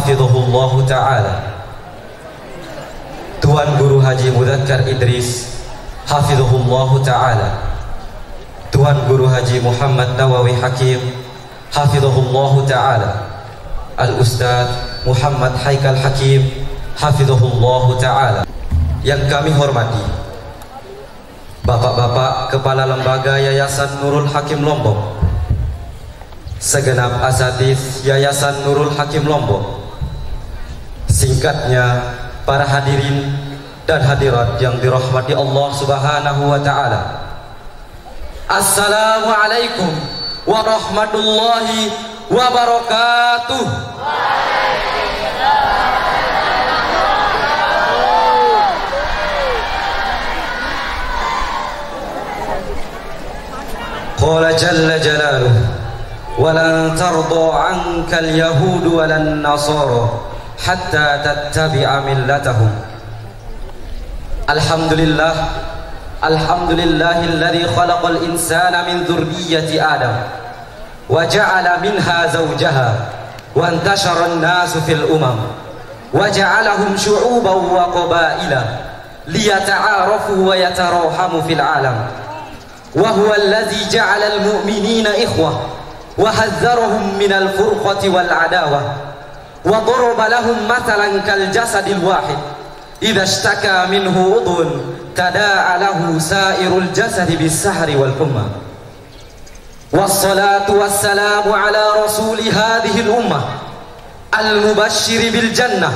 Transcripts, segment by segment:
hafizahullah ta'ala, Tuan Guru Haji Mudzakkar Idris hafizahullah ta'ala, Tuan Guru Haji Muhammad Nawawi Hakim hafizahullah ta'ala, Al-Ustadz Muhammad Haikal Hakim hafizahullah ta'ala. Yang kami hormati Bapak-bapak Kepala Lembaga Yayasan Nurul Hakim Lombok, segenap asatidz Yayasan Nurul Hakim Lombok, singkatnya para hadirin dan hadirat yang dirahmati Allah Subhanahu wa ta'ala. Assalamualaikum warahmatullahi wabarakatuh. Qala jalla jalaluhu walan tarda anka al-yahud walan nasara hatta tattabi'a millatahum. Alhamdulillah, alhamdulillahilladzi khalaqal insana min dzurriyyati adam wa ja'ala minha zawjaha wa intashara an-nasu fil umam wa ja'alahum syu'uban wa qabaila liyata'arafu wa yatarahamu fil alam. Wa huwa allazi ja'ala al-mu'minina ikhwah wa hadzarahum minal furqati wal adawah wa daraba lahum mathalan kal jasadil wahid idza ishtaka minhu udhun tada'a lahu sa'irul jasadi bis sahri wal humma. Wassalatu wassalamu ala rasuli hadhihi al-ummah al-mubashshir bil jannah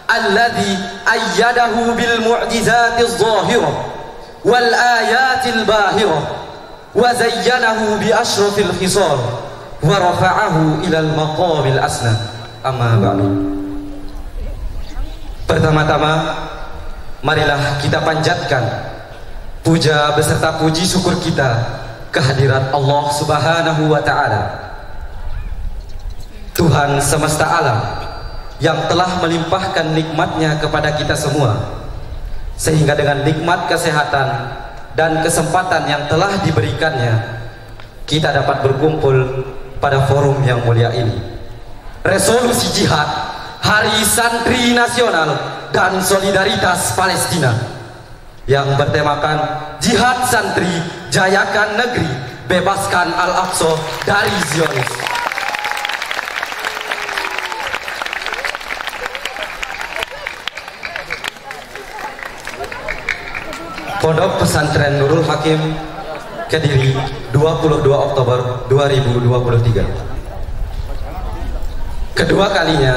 alladhi ayyadahu bil mu'jizati adh-dhahirah wal ayatil bahirah wa zayyanahu bi ashrafil khisal wa rafa'ahu ilal maqamil asna. Amma ba'du. Pertama-tama marilah kita panjatkan puja beserta puji syukur kita kehadirat Allah Subhanahu wa ta'ala, Tuhan semesta alam yang telah melimpahkan nikmatnya kepada kita semua, sehingga dengan nikmat kesehatan dan kesempatan yang telah diberikannya kita dapat berkumpul pada forum yang mulia ini. Resolusi jihad, Hari Santri Nasional dan Solidaritas Palestina yang bertemakan Jihad Santri, Jayakan Negeri, Bebaskan Al-Aqsa dari Zionis. Pondok Pesantren Nurul Hakim, Kediri, 22 Oktober 2023. Kedua kalinya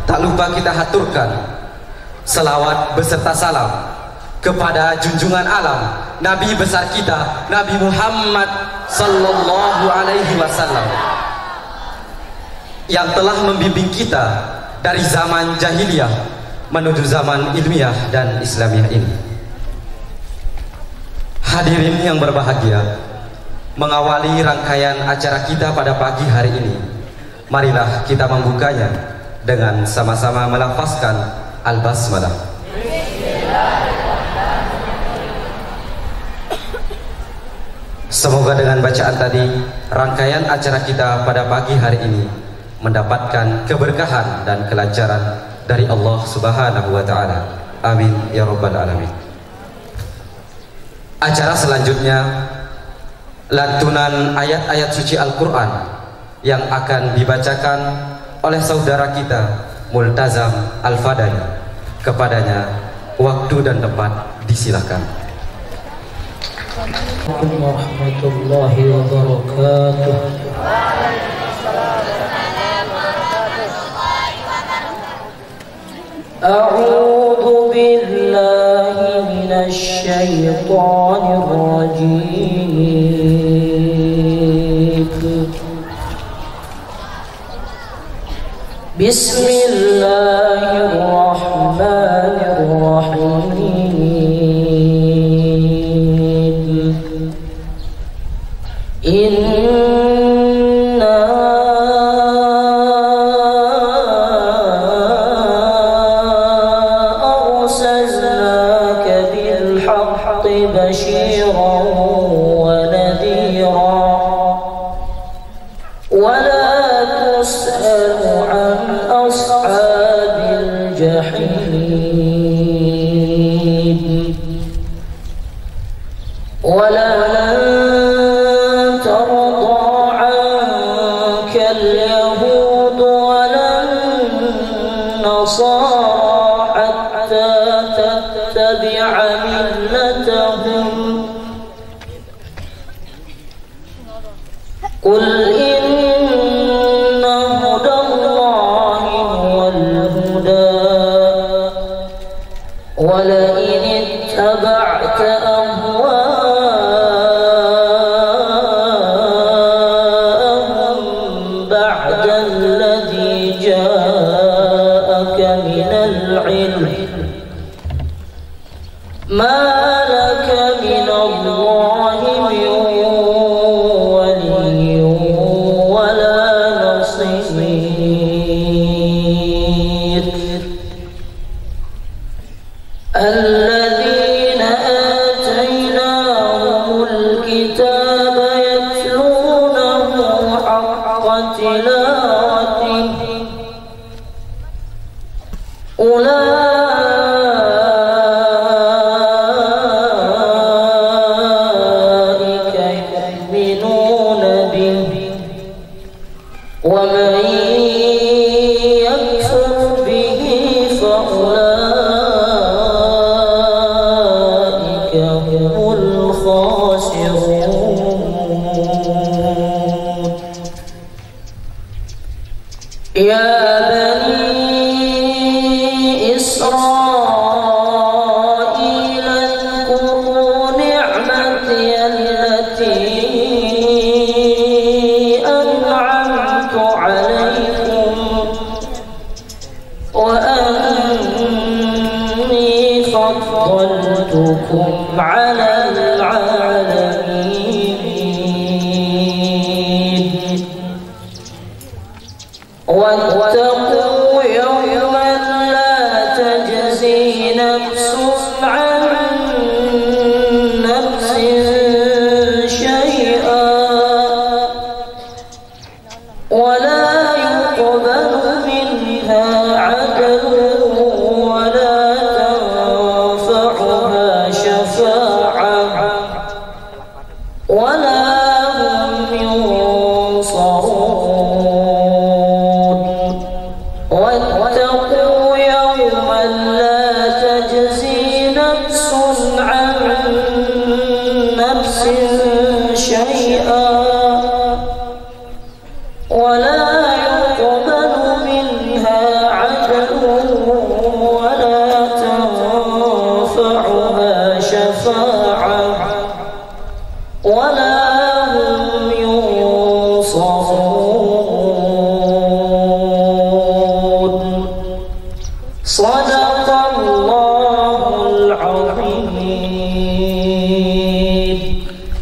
tak lupa kita haturkan selawat beserta salam kepada junjungan alam Nabi besar kita, Nabi Muhammad sallallahu alaihi wasallam, yang telah membimbing kita dari zaman jahiliyah menuju zaman ilmiah dan islamiah ini. Hadirin yang berbahagia, mengawali rangkaian acara kita pada pagi hari ini, marilah kita membukanya dengan sama-sama melafazkan Al-Basmalah. Semoga dengan bacaan tadi, rangkaian acara kita pada pagi hari ini mendapatkan keberkahan dan kelancaran dari Allah Subhanahu wa ta'ala. Amin ya rabbal alamin. Acara selanjutnya lantunan ayat-ayat suci Al-Quran yang akan dibacakan oleh saudara kita Multazam Al-Fadani. Kepadanya waktu dan tempat disilakan. Assalamualaikum warahmatullahi wabarakatuh. A'udzu billahi minasy syaithanir rajim. Bismillahirrahmanirrahim. Inna arsalnaka bil haqqi bashiran wa nadhira wa la tus'alu an الجحيم ولن ترضى عنك اليهود ولا النصارى حتى تتبع ملتهم قل إن هدى الله هو الهدى ولئن اتبعت أهواءهم بعد الذي جاءك من العلم ما لك من الله من ولي ولا نصير الذين آتيناهم الكتاب يتلونه حق تلاوته أولئك يؤمنون به ومن يكفر به فأولئك هم الخاسرون يا بني إسرائيل اذكروا نعمتي التي أنعمت عليكم وأني فضلتكم على العالمين واتقوا يوما لا تجزي نفس عن نفس شيئا ولا يقبل منها عدل ولا تنفعها شفاعة ولا هم ينصرون واتقوا يوما لا تجزي نفس عن نفس شيئا ولا يقبل منها عدل ولا تنفعها شفاعة ولا هم ينصرون صدق الله العظيم.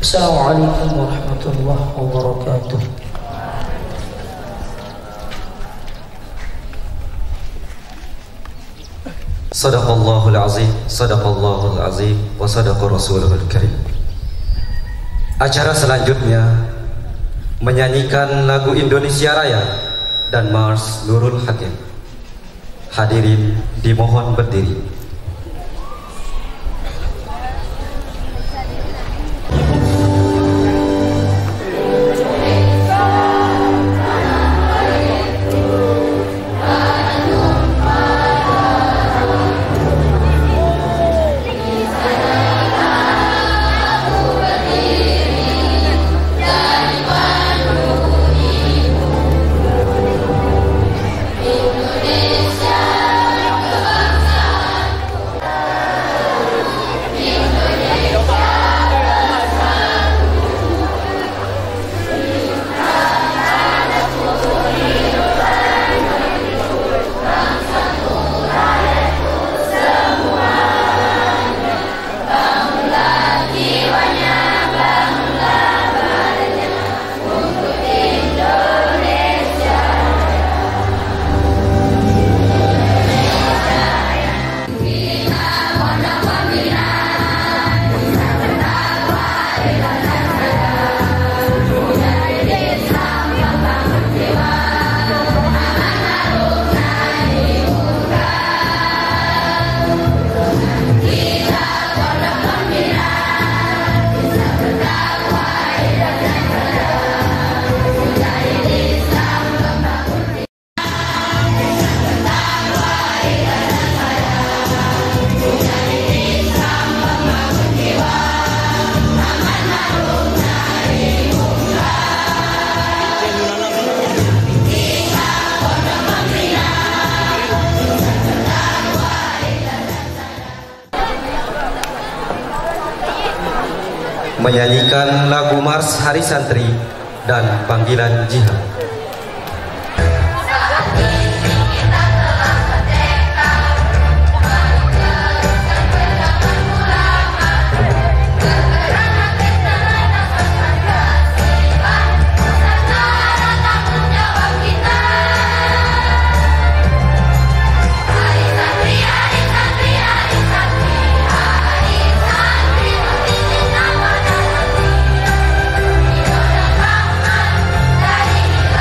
السلام عليكم ورحمة الله وبركاته. Sadaqallahul azim, sadaqallahul azim, wa sadaqa rasulul karim. Acara selanjutnya menyanyikan lagu Indonesia Raya dan Mars Nurul Hakim. Hadirin dimohon berdiri. Indonesia, kebangsaan menyanyikan lagu Mars Hari Santri dan Panggilan Jihad. Dari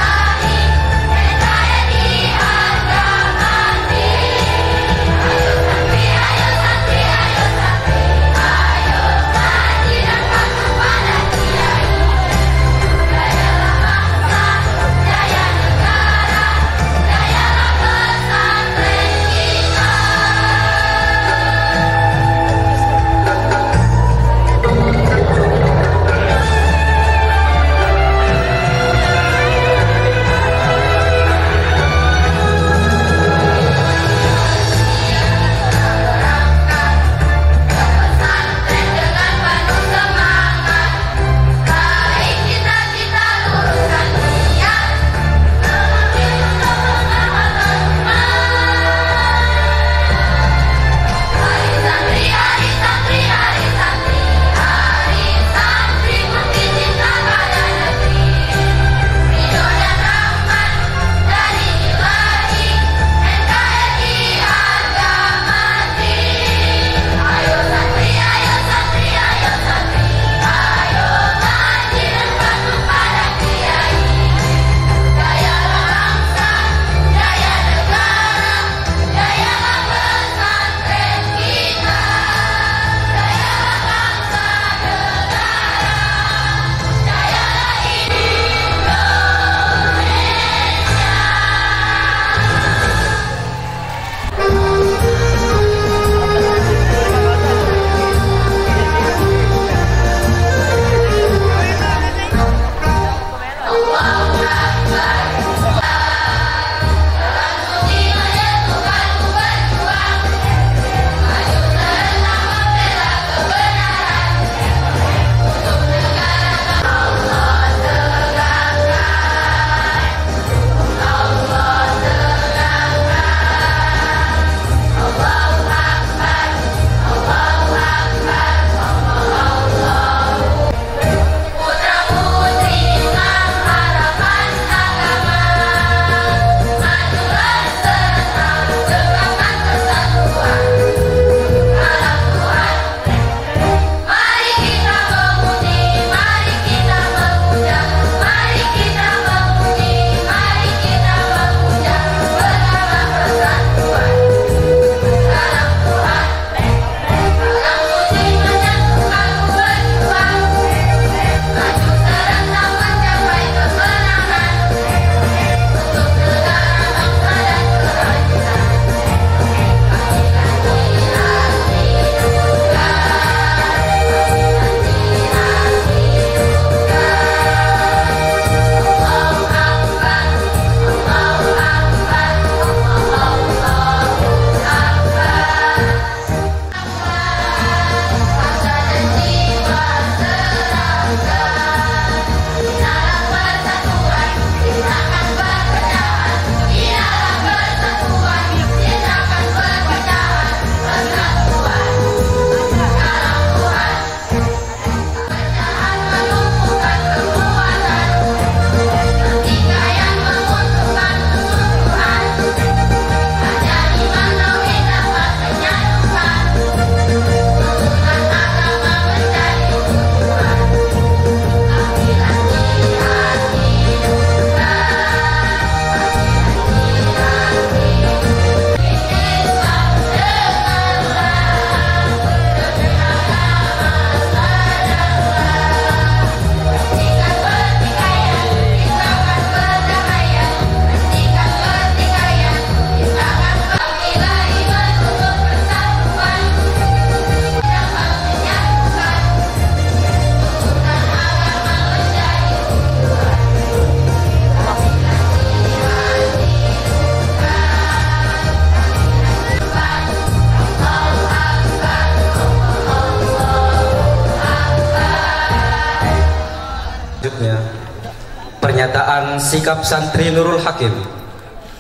tentang sikap santri Nurul Hakim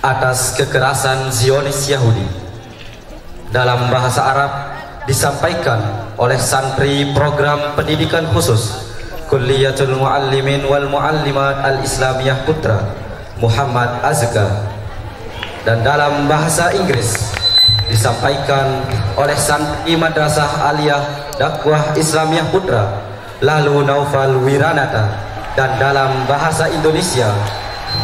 atas kekerasan Zionis Yahudi. Dalam bahasa Arab disampaikan oleh santri program pendidikan khusus Kulliyatul Muallimin wal Muallimat Al-Islamiyah Putra Muhammad Azka, dan dalam bahasa Inggris disampaikan oleh santri Madrasah Aliyah Dakwah Islamiyah Putra Lalu Naufal Wiranata, dan dalam bahasa Indonesia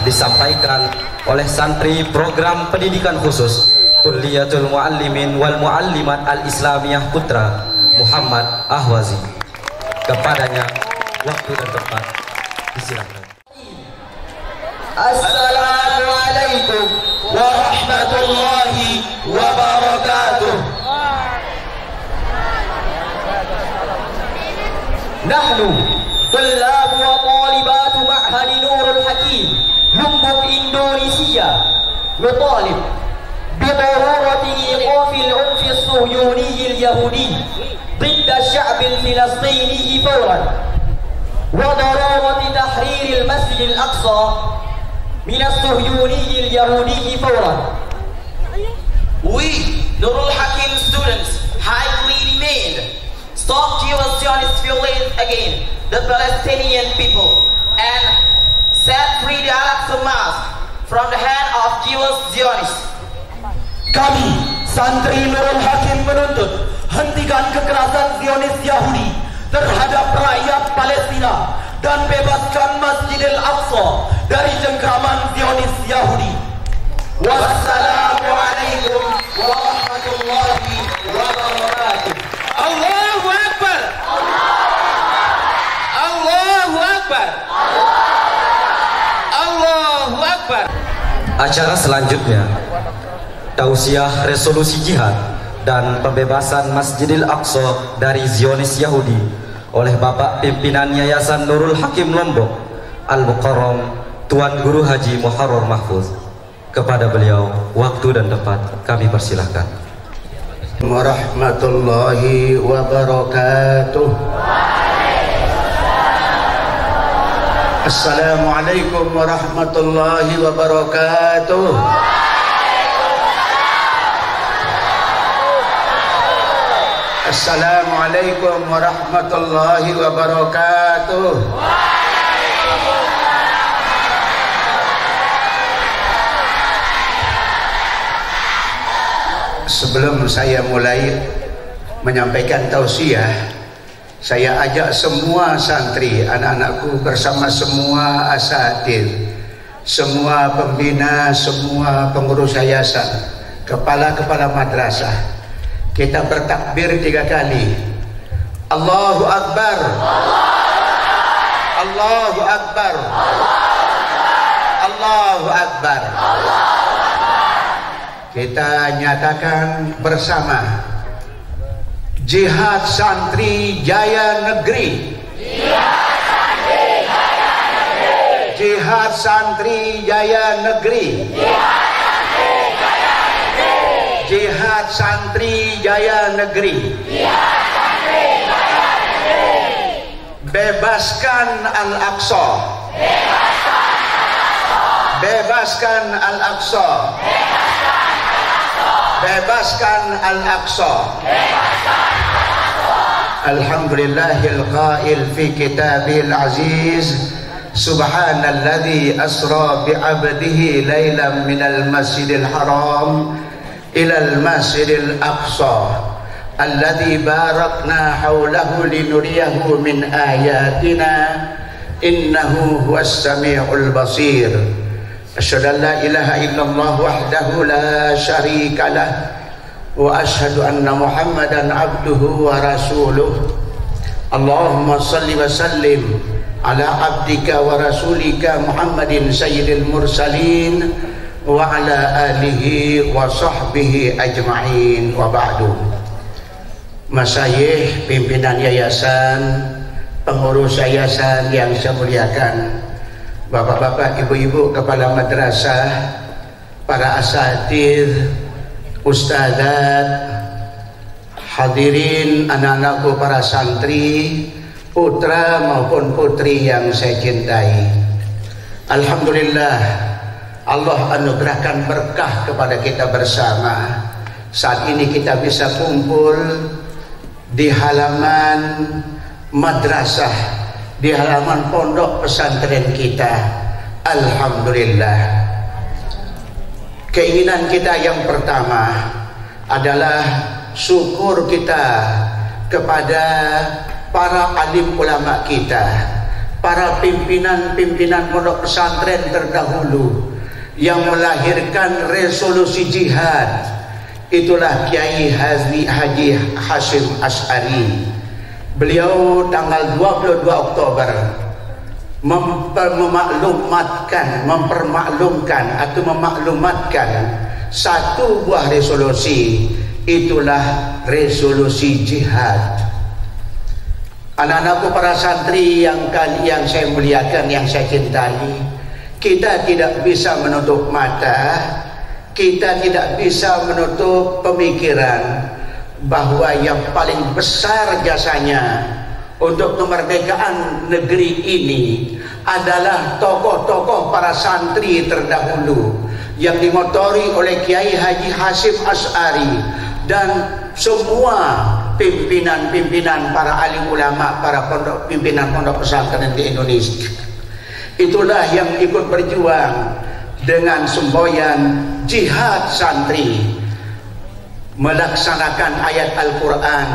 disampaikan oleh santri program pendidikan khusus Kulliyatul Muallimin wal Muallimat Al-Islamiyah Putra Muhammad Ahwazi. Kepadanya waktu dan tempat disilakan. Assalamualaikum warahmatullahi wabarakatuh. Nahnu طلاب وطالبات معهد نور الحكيم لومبوك إندونيسيا نطالب بضرورة إيقاف العنف الصهيوني اليهودي ضد الشعب الفلسطيني فورا، وضرورة تحرير المسجد الأقصى من الصهيوني اليهودي فورا. We, Nurul Hakim students, highly demand stop Zionist violence against the Palestinian people and set free the Al-Aqsa Mosque from the hand of Jewish Zionists. Kami, santri Nurul Hakim, menuntut hentikan kekerasan Zionis Yahudi terhadap rakyat Palestina dan bebaskan Masjidil Aqsa dari cengkraman Zionis Yahudi. Wassalamualaikum warahmatullahi wabarakatuh. Allahu Akbar! Allahu Akbar! Allahu Akbar! Acara selanjutnya tausiah resolusi jihad dan pembebasan Masjidil Aqsa dari Zionis Yahudi oleh Bapak Pimpinan Yayasan Nurul Hakim Lombok Al-Mukarram Tuan Guru Haji Muharrar Mahfuz. Kepada beliau waktu dan tempat kami persilahkan. Warahmatullahi wabarakatuh. Assalamualaikum warahmatullahi wabarakatuh. Assalamualaikum warahmatullahi wabarakatuh. Sebelum saya mulai menyampaikan tausiah, saya ajak semua santri, anak-anakku bersama semua asatidz, semua pembina, semua pengurus yayasan, kepala-kepala madrasah, kita bertakbir 3 kali. Allahu Akbar, Allahu Akbar, Allahu Akbar. Kita nyatakan bersama, Jihad Santri Jaya Negeri, Jihad Santri Jaya Negeri, Jihad Santri Jaya Negeri, bebaskan Al-Aqsa, bebaskan Al-Aqsa, bebaskan Al-Aqsa. Alhamdulillahil qail fi kitabil aziz, subhanalladzi asra bi'abdihi lailan minal masjidil haram ilal masjidil aqsa alladzi barakna hawlahu linuriyahu min ayatina innahu huwas sami'ul basir. Asyhadu an la ilaha illallah wahdahu la syarika lah wa asyhadu anna Muhammadan abduhu wa rasuluh. Allahumma salli wa sallim ala abdika wa rasulika Muhammadin sayyidil mursalin wa ala alihi wa sahbihi ajma'in, wa ba'du. Masyayikh, pimpinan yayasan, pengurus yayasan yang saya muliakan, bapak-bapak, ibu-ibu, kepala madrasah, para asatidz, ustadzat, hadirin, anak-anakku, para santri, putra maupun putri yang saya cintai. Alhamdulillah, Allah anugerahkan berkah kepada kita bersama. Saat ini kita bisa kumpul di halaman madrasah, di halaman pondok pesantren kita. Alhamdulillah. Keinginan kita yang pertama adalah syukur kita kepada para alim ulama kita, para pimpinan-pimpinan pondok pesantren terdahulu yang melahirkan resolusi jihad. Itulah Kiai Haji Hashim Asy'ari. Beliau tanggal 22 Oktober mempermaklumkan satu buah resolusi. Itulah resolusi jihad. Anak-anakku para santri yang saya muliakan, yang saya cintai, kita tidak bisa menutup mata, kita tidak bisa menutup pemikiran bahwa yang paling besar jasanya untuk kemerdekaan negeri ini adalah tokoh-tokoh para santri terdahulu yang dimotori oleh Kiai Haji Hashim Asy'ari dan semua pimpinan-pimpinan para alim ulama, para pimpinan pondok pesantren di Indonesia. Itulah yang ikut berjuang dengan semboyan jihad santri, melaksanakan ayat Al-Quran,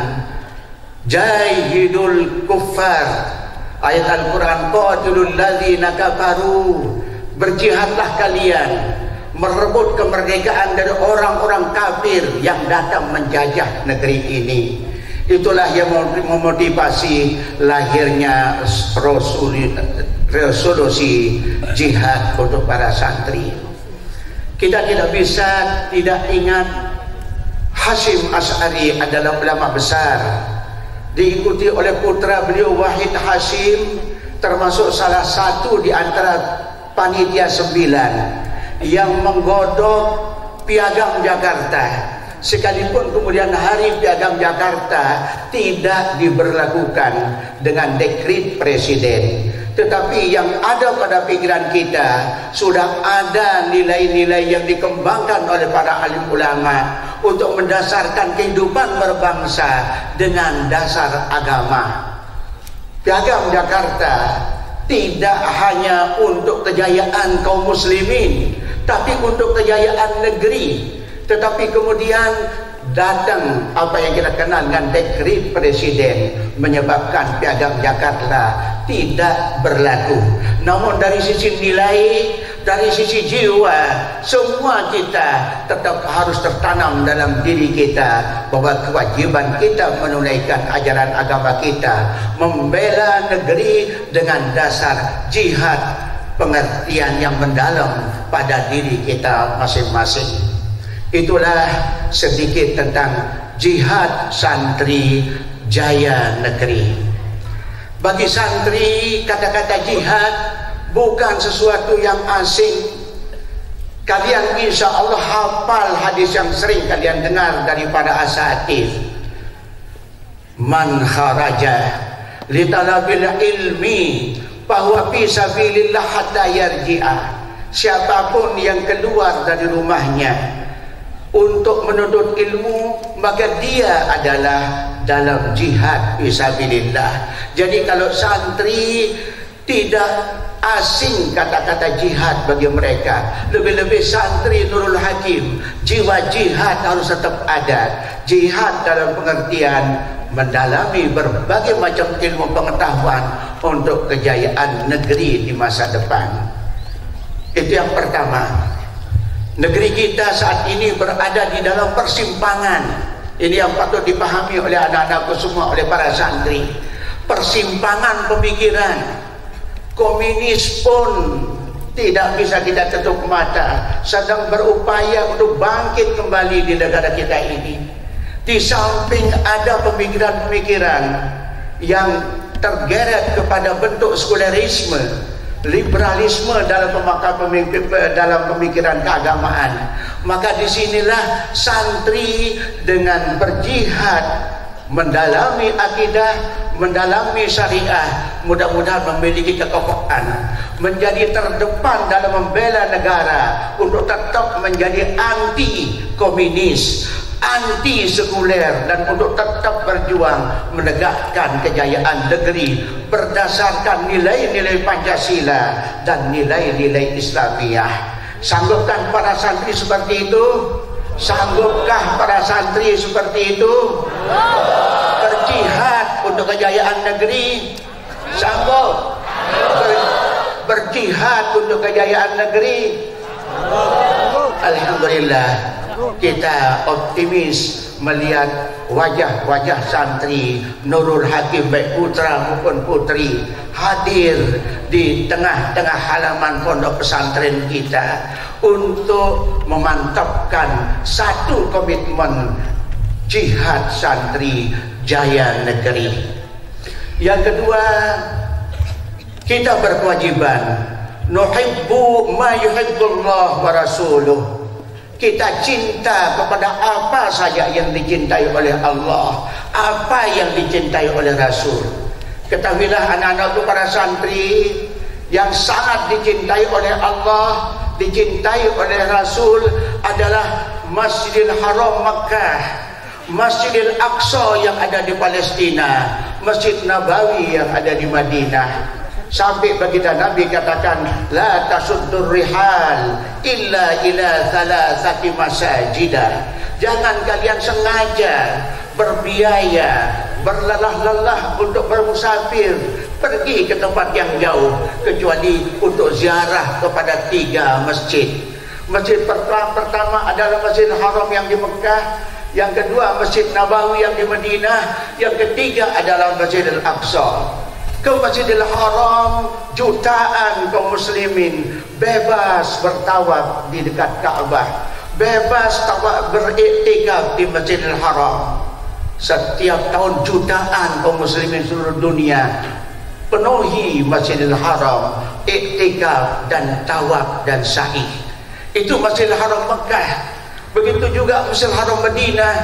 jahidul kuffar, ayat Al-Quran, qatilul ladzina kafaru, berjihadlah kalian merebut kemerdekaan dari orang-orang kafir yang datang menjajah negeri ini. Itulah yang memotivasi lahirnya resolusi jihad untuk para santri. Kita tidak bisa tidak ingat Hashim Asy'ari adalah ulama besar, diikuti oleh putra beliau Wahid Hashim, termasuk salah satu di antara panitia 9 yang menggodok Piagam Jakarta. Sekalipun kemudian hari Piagam Jakarta tidak diberlakukan dengan dekret presiden, tetapi yang ada pada pikiran kita sudah ada nilai-nilai yang dikembangkan oleh para alim ulama untuk mendasarkan kehidupan berbangsa dengan dasar agama. Piagam Jakarta tidak hanya untuk kejayaan kaum muslimin, tapi untuk kejayaan negeri. Tetapi kemudian datang apa yang kita kenal dengan dekret presiden, menyebabkan Piagam Jakarta tidak berlaku. Namun dari sisi nilai, dari sisi jiwa, semua kita tetap harus tertanam dalam diri kita bahwa kewajiban kita menunaikan ajaran agama kita, membela negeri dengan dasar jihad, pengertian yang mendalam pada diri kita masing-masing. Itulah sedikit tentang jihad santri jaya negeri. Bagi santri, kata-kata jihad bukan sesuatu yang asing. Kalian insya Allah hafal hadis yang sering kalian dengar daripada asatidz. Man kharaja li talabil ilmi bahwa fi sabilillah hatta yarji'a. Siapapun yang keluar dari rumahnya untuk menuntut ilmu, maka dia adalah dalam jihad fisabilillah. Jadi kalau santri tidak asing kata-kata jihad bagi mereka, lebih-lebih santri Nurul Hakim, jiwa jihad harus tetap ada. Jihad dalam pengertian mendalami berbagai macam ilmu pengetahuan untuk kejayaan negeri di masa depan. Itu yang pertama. Negeri kita saat ini berada di dalam persimpangan. Ini yang patut dipahami oleh anak-anakku semua, oleh para santri. Persimpangan pemikiran. Komunis pun tidak bisa kita tutup mata, sedang berupaya untuk bangkit kembali di negara kita ini. Di samping ada pemikiran-pemikiran yang tergeret kepada bentuk sekularisme, liberalisme dalam pemikiran keagamaan, maka disinilah santri dengan berjihad mendalami akidah, mendalami syariah, mudah-mudahan memiliki kekokohan, menjadi terdepan dalam membela negara untuk tetap menjadi anti komunis, anti sekuler, dan untuk tetap berjuang menegakkan kejayaan negeri berdasarkan nilai-nilai Pancasila dan nilai-nilai Islamiah. Sanggupkan para santri seperti itu? Sanggupkah para santri seperti itu? Berjihad untuk kejayaan negeri? Sanggup? Berjihad untuk kejayaan negeri? Alhamdulillah, kita optimis melihat wajah-wajah santri Nurul Hakim baik putra maupun putri hadir di tengah-tengah halaman pondok pesantren kita untuk memantapkan satu komitmen jihad santri jaya negeri. Yang kedua, kita berkewajiban nuhibbu ma yuhibbullah wa rasuluh. Kita cinta kepada apa saja yang dicintai oleh Allah, apa yang dicintai oleh Rasul. Ketahuilah anak-anakku para santri, yang sangat dicintai oleh Allah, dicintai oleh Rasul adalah Masjidil Haram Makkah, Masjidil Aqsa yang ada di Palestina, Masjid Nabawi yang ada di Madinah. Sampai baginda Nabi katakan, la tasuddur rihal illa ila thalathati masajidah. Jangan kalian sengaja berbiaya, berlelah-lelah untuk bermusafir pergi ke tempat yang jauh kecuali untuk ziarah kepada 3 masjid. Masjid pertama adalah Masjidil Haram yang di Mekah, yang kedua Masjid Nabawi yang di Madinah, yang ketiga adalah Masjidil Aqsa. Ke Masjidil Haram jutaan kaum muslimin bebas bertawaf di dekat Ka'bah, bebas tawaf beriktikaf di Masjidil Haram. Setiap tahun jutaan kaum muslimin seluruh dunia penuhi Masjidil Haram, iktikaf dan tawaf dan sa'i. Itu Masjidil Haram Mekah. Begitu juga Masjidil Haram Madinah,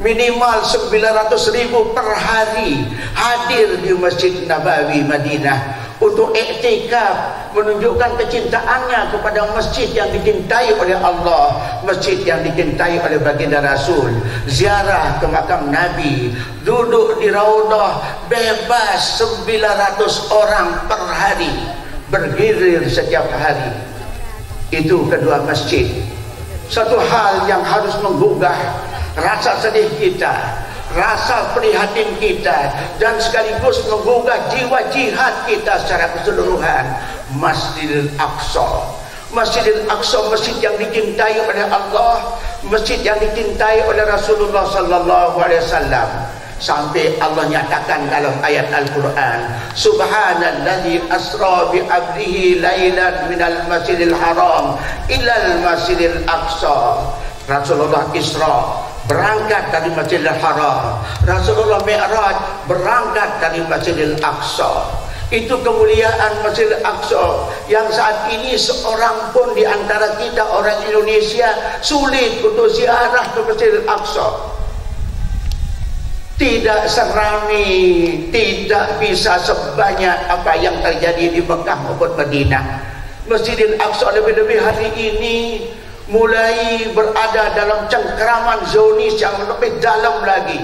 minimal 900.000 per hari hadir di Masjid Nabawi Madinah untuk iktikaf, menunjukkan kecintaannya kepada masjid yang dicintai oleh Allah, masjid yang dicintai oleh baginda Rasul. Ziarah ke makam Nabi, duduk di Raudhah, bebas 900 orang per hari, bergilir setiap hari. Itu kedua masjid. Satu hal yang harus menggugah rasa sedih kita, rasa prihatin kita, dan sekaligus menggugah jiwa jihad kita secara keseluruhan. Masjidil Aqsa, Masjidil Aqsa, masjid yang dicintai oleh Allah, masjid yang dicintai oleh Rasulullah sallallahu alaihi wasallam. Sampai Allah nyatakan dalam ayat Al-Quran, subhanalladzi asra bi 'abdihi lailan minal masjidil haram ilal masjidil aqsa. Rasulullah Isra berangkat dari Masjidil Haram, Rasulullah Mi'raj berangkat dari Masjidil Aqsa. Itu kemuliaan Masjidil Aqsa yang saat ini seorang pun di antara kita orang Indonesia sulit untuk ziarah ke Masjidil Aqsa. Tidak serami, tidak bisa sebanyak apa yang terjadi di Mekah maupun Madinah. Masjidil Aqsa lebih-lebih hari ini mulai berada dalam cengkeraman Zionis yang lebih dalam lagi.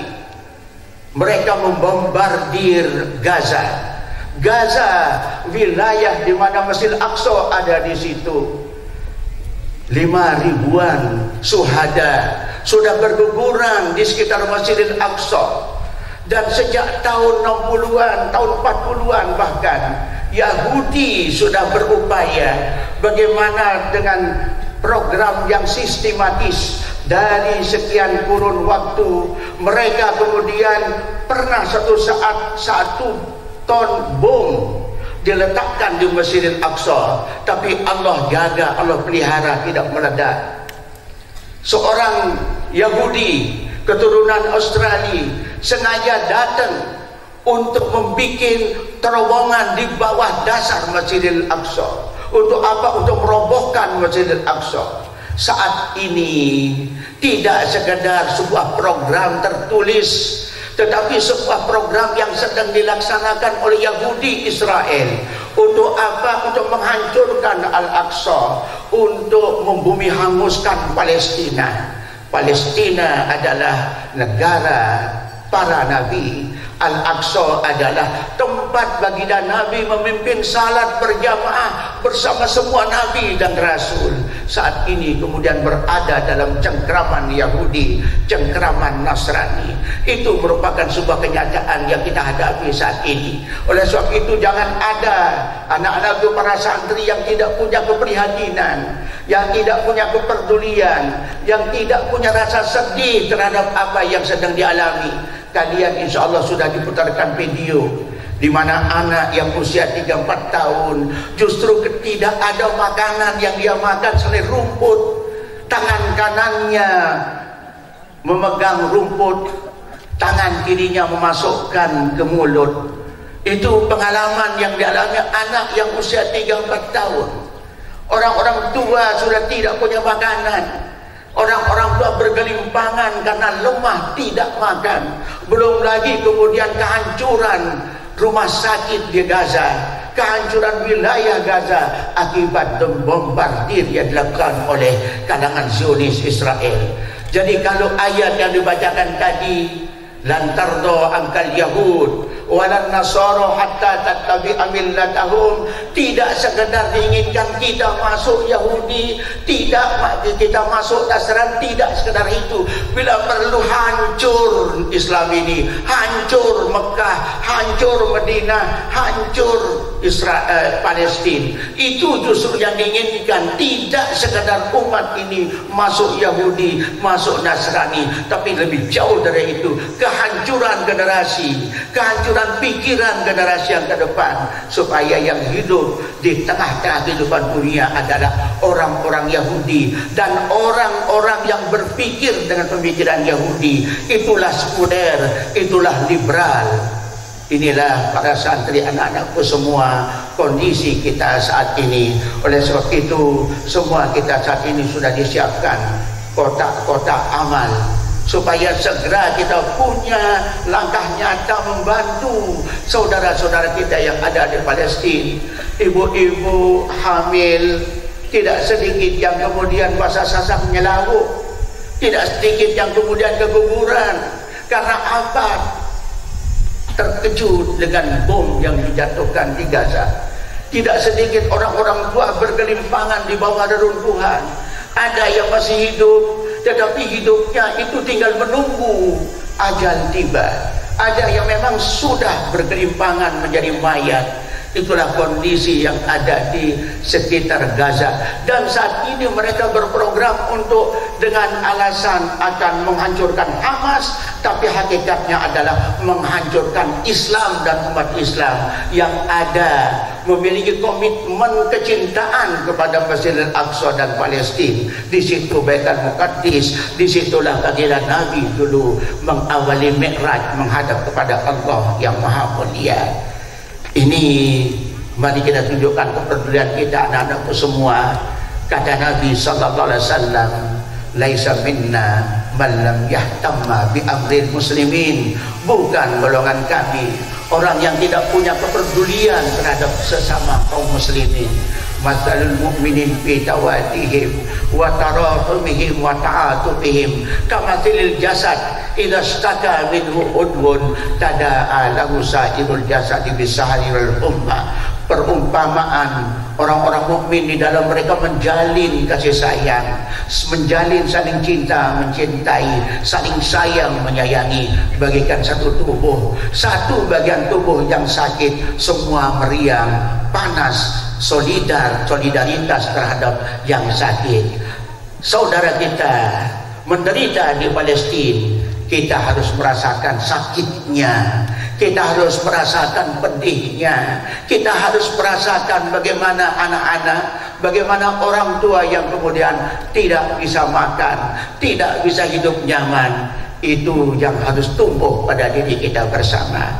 Mereka membombardir Gaza. Gaza, wilayah di mana Masjid Aqsa ada di situ. 5.000-an syuhada sudah berguguran di sekitar Masjidil Aqsa. Dan sejak tahun 60-an, tahun 40-an bahkan, Yahudi sudah berupaya bagaimana dengan program yang sistematis dari sekian kurun waktu. Mereka kemudian pernah satu saat 1 ton bom diletakkan di Masjidil Aqsa, tapi Allah jaga, Allah pelihara tidak meledak. Seorang Yahudi keturunan Australia sengaja datang untuk membuat terowongan di bawah dasar Masjidil Aqsa. Untuk apa? Untuk merobohkan Masjidil Aqsa. Saat ini tidak sekedar sebuah program tertulis, tetapi sebuah program yang sedang dilaksanakan oleh Yahudi Israel Untuk apa? Untuk menghancurkan Al-Aqsa, untuk membumi hanguskan Palestina. Palestina adalah negara para nabi. Al-Aqsa adalah tempat baginda Nabi memimpin salat berjamaah bersama semua Nabi dan Rasul. Saat ini kemudian berada dalam cengkraman Yahudi, cengkraman Nasrani. Itu merupakan sebuah kenyataan yang kita hadapi saat ini. Oleh sebab itu jangan ada anak-anak para santri yang tidak punya keprihatinan, yang tidak punya kepedulian, yang tidak punya rasa sedih terhadap apa yang sedang dialami. Kalian insya Allah sudah diputarkan video di mana anak yang usia 3-4 tahun justru tidak ada makanan yang dia makan selain rumput. Tangan kanannya memegang rumput, tangan kirinya memasukkan ke mulut. Itu pengalaman yang dialami anak yang usia 3-4 tahun. Orang-orang tua sudah tidak punya makanan. Orang-orang tua bergelimpangan karena lemah tidak makan. Belum lagi kemudian kehancuran rumah sakit di Gaza, kehancuran wilayah Gaza akibat bombardir yang dilakukan oleh kalangan Zionis Israel. Jadi kalau ayat yang dibacakan tadi, lan tardo angkal Yahud walan nasara hatta tattabi'a millatahum, tidak sekedar diinginkan kita masuk Yahudi, tidak kita masuk Nasrani, tidak sekedar itu. Bila perlu hancur Islam ini, hancur Mekah, hancur Madinah, hancur Israel, Palestina. Itu justru yang diinginkan, tidak sekedar umat ini masuk Yahudi, masuk Nasrani, tapi lebih jauh dari itu, kehancuran generasi, kehancuran pikiran generasi yang ke depan, supaya yang hidup di tengah-tengah kehidupan dunia adalah orang-orang Yahudi dan orang-orang yang berpikir dengan pemikiran Yahudi. Itulah sekuler, itulah liberal. Inilah para santri anak-anakku semua, kondisi kita saat ini. Oleh sebab itu semua kita saat ini sudah disiapkan kotak-kotak amal supaya segera kita punya langkah nyata membantu saudara-saudara kita yang ada di Palestina. Ibu-ibu hamil, tidak sedikit yang kemudian puasa sasam nyelawuk, tidak sedikit yang kemudian keguguran. Karena apa? Terkejut dengan bom yang dijatuhkan di Gaza. Tidak sedikit orang-orang tua bergelimpangan di bawah reruntuhan. Ada yang masih hidup, tetapi hidupnya itu tinggal menunggu ajal tiba. Ada yang memang sudah bergelimpangan menjadi mayat. Itulah kondisi yang ada di sekitar Gaza. Dan saat ini mereka berprogram untuk dengan alasan akan menghancurkan Hamas, tapi hakikatnya adalah menghancurkan Islam dan umat Islam yang ada, memiliki komitmen kecintaan kepada Masjidil Aqsa dan Palestina. Di situ Baitul Muqaddis, di situlah baginda Nabi dulu mengawali Mi'raj menghadap kepada Allah yang Maha Mulia. Ini mari kita tunjukkan kepedulian kita anak-anakku semua. Kata Nabi sallallahu alaihi wasallam, laisa minna man lam yahtamma bi amril muslimin. Bukan golongan kami orang yang tidak punya kepedulian terhadap sesama kaum muslimin. Masalul mu'minin fi tawadihim wa tarahumihim wa ta'atufihim kamathilil jasad idza istaka minhu udwun tada'a lahu sa'irul jasad bisahari wal umma. Perumpamaan orang-orang mukmin di dalam mereka menjalin kasih sayang, menjalin saling cinta, mencintai, saling sayang, menyayangi, bagikan satu tubuh, satu bagian tubuh yang sakit, semua meriang, panas, solidaritas terhadap yang sakit. Saudara kita menderita di Palestina, kita harus merasakan sakitnya, kita harus merasakan pedihnya, kita harus merasakan bagaimana anak-anak, bagaimana orang tua yang kemudian tidak bisa makan, tidak bisa hidup nyaman. Itu yang harus tumbuh pada diri kita bersama.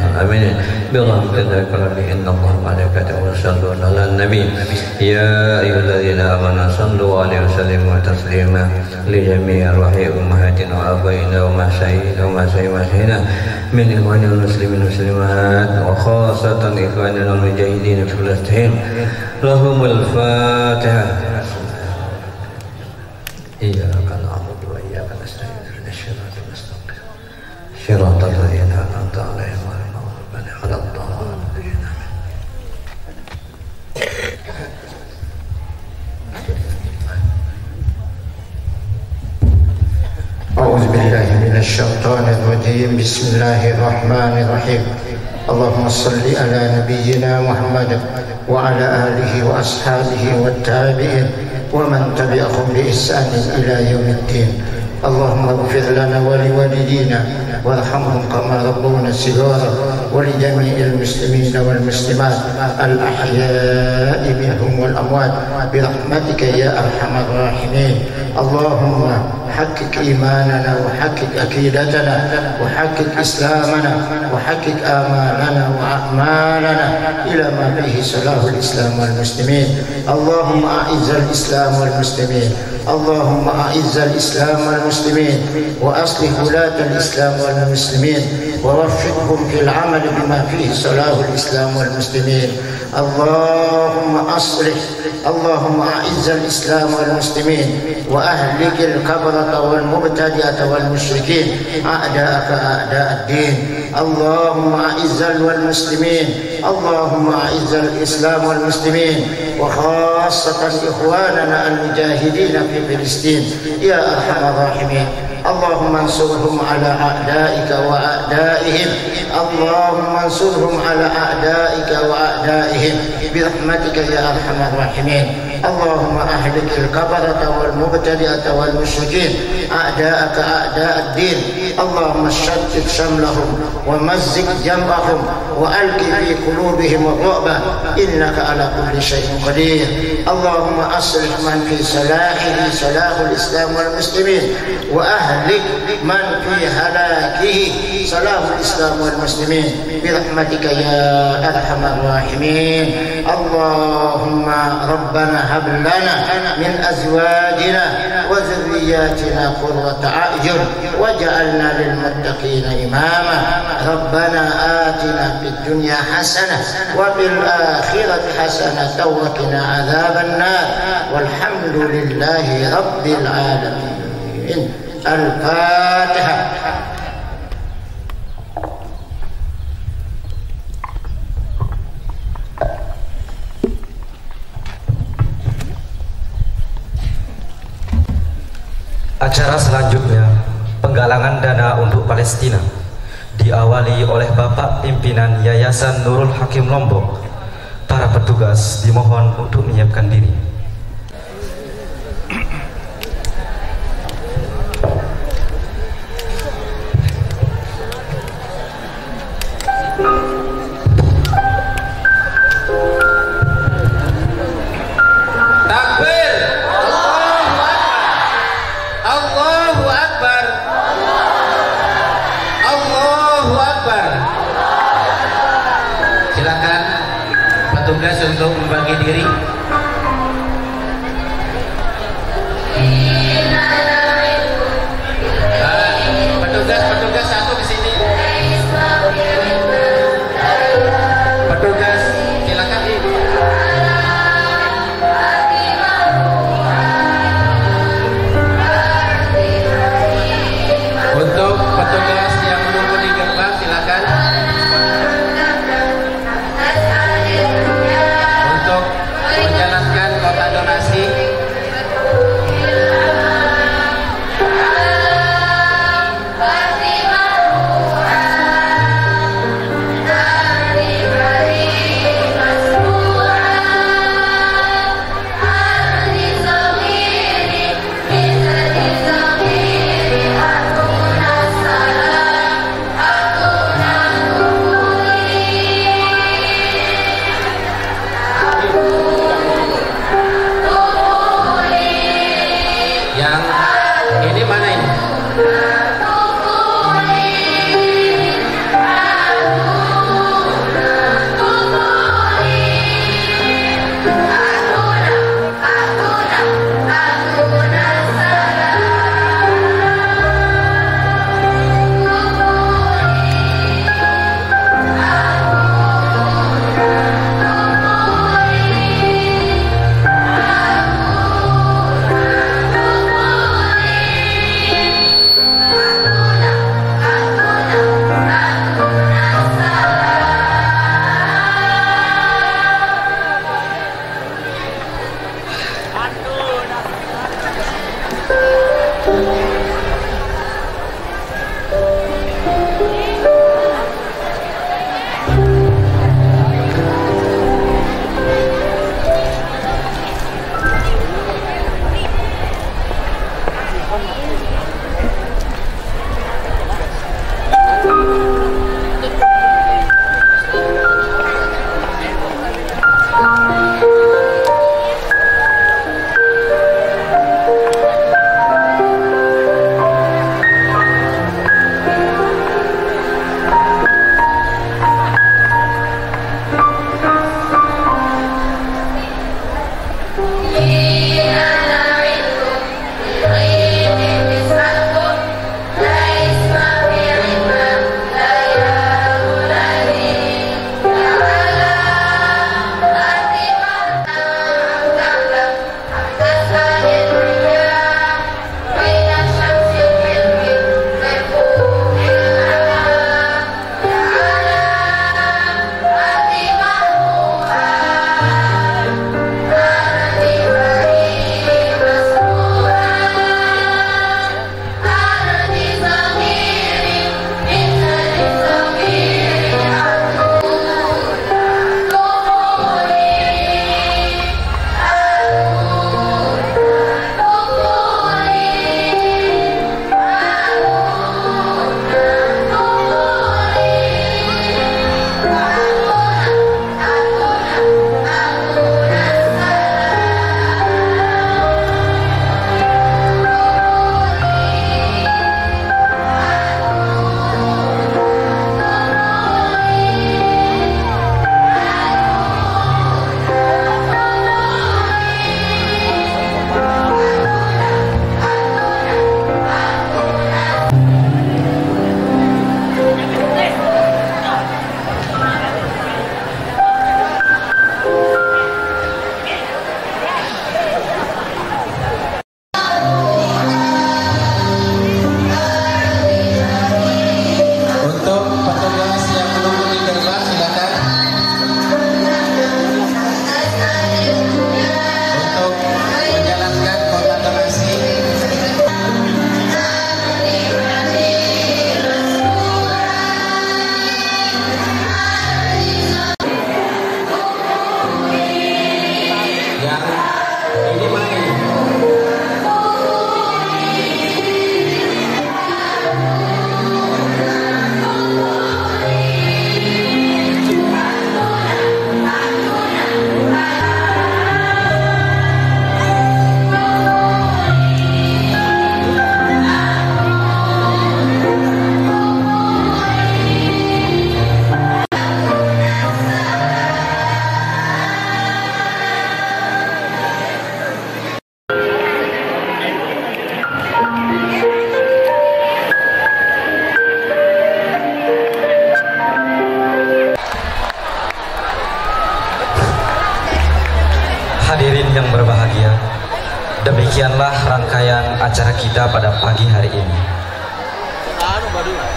آمين برحمتك رب إن الله وملائكته يصلون على النبي يا أيها الذين آمنوا صلوا عليه وسلموا تسليما لجميع أرواح أمهاتنا وآبائنا ومشايخنا من إخوان المسلمين والمسلمات وخاصة إخواننا المجاهدين في فلسطين لهم الفاتحة. إياك نعبد وإياك نستعين اهدنا الصراط المستقيم صراط الذين أنعمت عليهم غير المغضوب عليهم ولا الضالين. أعوذ بالله من الشيطان الرجيم بسم الله الرحمن الرحيم اللهم صل على نبينا محمد وعلى آله وأصحابه والتابعين ومن تبعهم بإحسان إلى يوم الدين. اللهم اغفر لنا ولوالدينا وارحمهم كما ربونا صغارا ولجميع المسلمين والمسلمات الأحياء منهم والأموات برحمتك يا أرحم الراحمين. اللهم حقق إيماننا وحقق عقيدتنا وحقق إسلامنا وحقق آمالنا وأعمالنا إلى ما فيه صلاح الإسلام والمسلمين. اللهم أعز الإسلام والمسلمين اللهم أعز الإسلام والمسلمين وأصلح ولاة الإسلام والمسلمين ووفقهم في العمل بما فيه صلاح الإسلام والمسلمين. اللهم أصلح اللهم أعز الإسلام والمسلمين وأهلك الكفرة والمبتدعة والمشركين أعداءك أعداء الدين. اللهم أعز المسلمين اللهم أعز الإسلام والمسلمين وخاصة إخواننا المجاهدين في فلسطين يا أرحم الراحمين. اللهم انصرهم على أعدائك وأعدائهم اللهم انصرهم على أعدائك وأعدائهم برحمتك يا أرحم الراحمين. اللهم أهلك الكفرة والمبتدعة والمشركين أعداءك أعداء الدين. اللهم شتت شملهم ومزق جمعهم وألق في قلوبهم الرعب إنك على كل شيء قدير. اللهم أصلح من في صلاحه صلاح الإسلام والمسلمين وأهلك من في هلاكه صلاح الإسلام والمسلمين برحمتك يا أرحم الراحمين. اللهم ربنا هب لنا من أزواجنا وذرياتنا قرة أعين واجعلنا للمتقين إماما. ربنا آتنا في الدنيا حسنة وفي الآخرة حسنة وقنا عذاب النار والحمد لله رب العالمين. الفاتحة. Acara selanjutnya penggalangan dana untuk Palestina diawali oleh Bapak Pimpinan Yayasan Nurul Hakim Lombok. Para petugas dimohon untuk menyiapkan diri. Untuk membagi diri. Petugas satu ke sini. Petugas silakan. Untuk petugas yang menunggu di gerbang silakan. Untuk Hadirin yang berbahagia, demikianlah rangkaian acara kita pada pagi hari ini.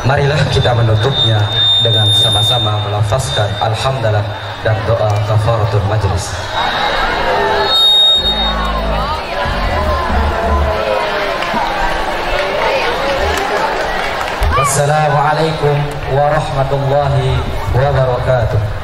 Marilah kita menutupnya dengan sama-sama melafazkan alhamdulillah dan doa kafaratul majlis. Wassalamualaikum warahmatullahi wabarakatuh.